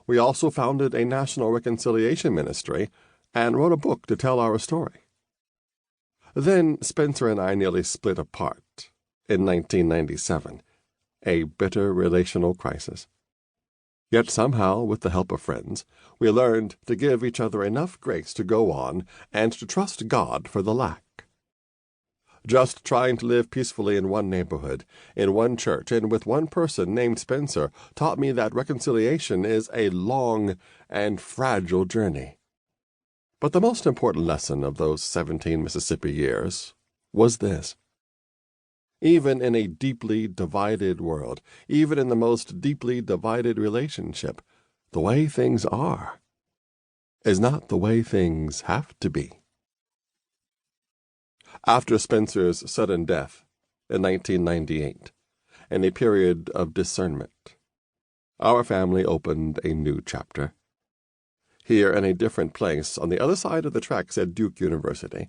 We also founded a national reconciliation ministry and wrote a book to tell our story. Then Spencer and I nearly split apart in 1997, a bitter relational crisis. Yet somehow, with the help of friends, we learned to give each other enough grace to go on and to trust God for the lack. Just trying to live peacefully in one neighborhood, in one church, and with one person named Spencer taught me that reconciliation is a long and fragile journey. But the most important lesson of those 17 Mississippi years was this. Even in a deeply divided world, even in the most deeply divided relationship, the way things are is not the way things have to be. After Spencer's sudden death in 1998, in a period of discernment, our family opened a new chapter. Here in a different place on the other side of the tracks at Duke University,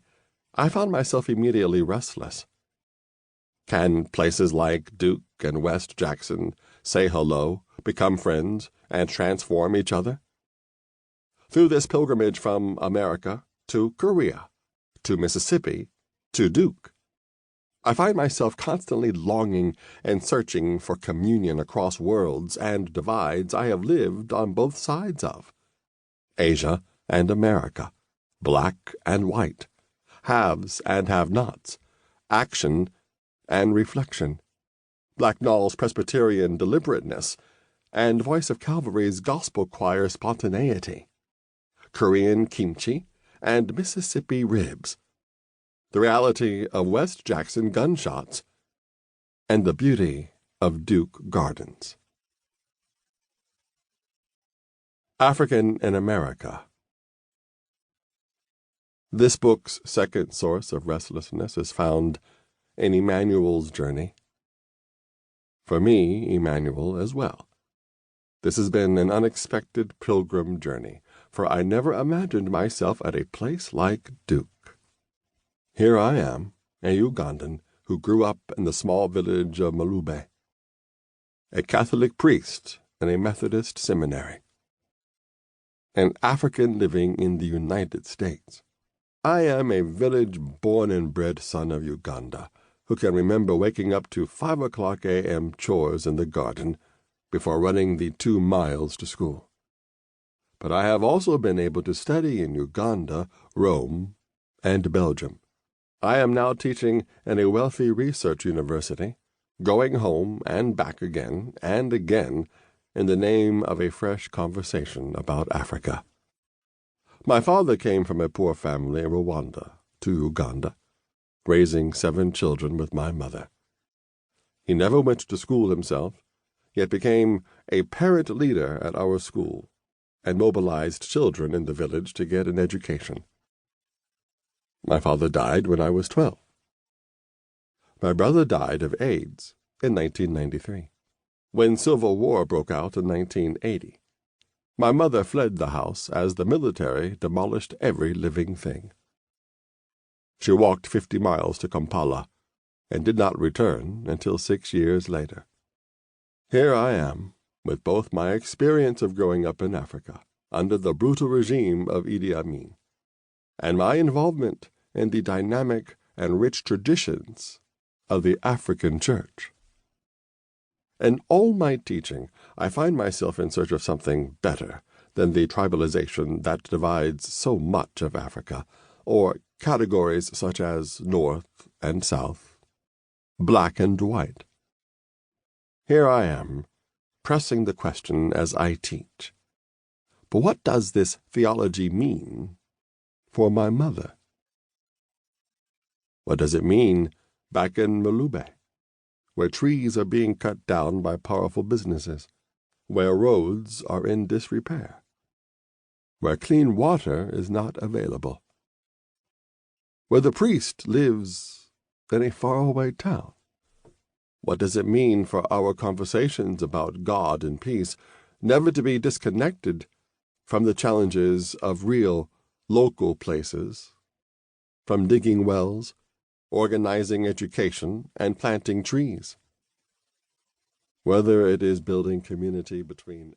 I found myself immediately restless. Can places like Duke and West Jackson say hello, become friends, and transform each other? Through this pilgrimage from America to Korea, to Mississippi, to Duke, I find myself constantly longing and searching for communion across worlds and divides I have lived on both sides of. Asia and America, black and white, haves and have-nots, action and reflection, Blacknall's Presbyterian deliberateness, and Voice of Calvary's gospel choir spontaneity, Korean kimchi and Mississippi ribs, the reality of West Jackson gunshots, and the beauty of Duke Gardens. African in America. This book's second source of restlessness is found in Emmanuel's journey. For me, Emmanuel as well. This has been an unexpected pilgrim journey, for I never imagined myself at a place like Duke. Here I am, a Ugandan who grew up in the small village of Malube, a Catholic priest in a Methodist seminary, an African living in the United States. I am a village-born and bred son of Uganda, who can remember waking up to 5 o'clock a.m. chores in the garden before running the 2 miles to school. But I have also been able to study in Uganda, Rome, and Belgium. I am now teaching in a wealthy research university, going home and back again and again in the name of a fresh conversation about Africa. My father came from a poor family in Rwanda to Uganda, raising 7 children with my mother. He never went to school himself, yet became a parent leader at our school and mobilized children in the village to get an education. My father died when I was 12. My brother died of AIDS in 1993. When Civil War broke out in 1980, my mother fled the house as the military demolished every living thing. She walked 50 miles to Kampala and did not return until 6 years later. Here I am, with both my experience of growing up in Africa under the brutal regime of Idi Amin, and my involvement in the dynamic and rich traditions of the African Church. In all my teaching, I find myself in search of something better than the tribalization that divides so much of Africa, or categories such as North and South, black and white. Here I am, pressing the question as I teach. But what does this theology mean for my mother? What does it mean back in Malube, where trees are being cut down by powerful businesses, where roads are in disrepair, where clean water is not available, where the priest lives in a faraway town? What does it mean for our conversations about God and peace never to be disconnected from the challenges of real, local places, from digging wells, organizing education, and planting trees? Whether it is building community between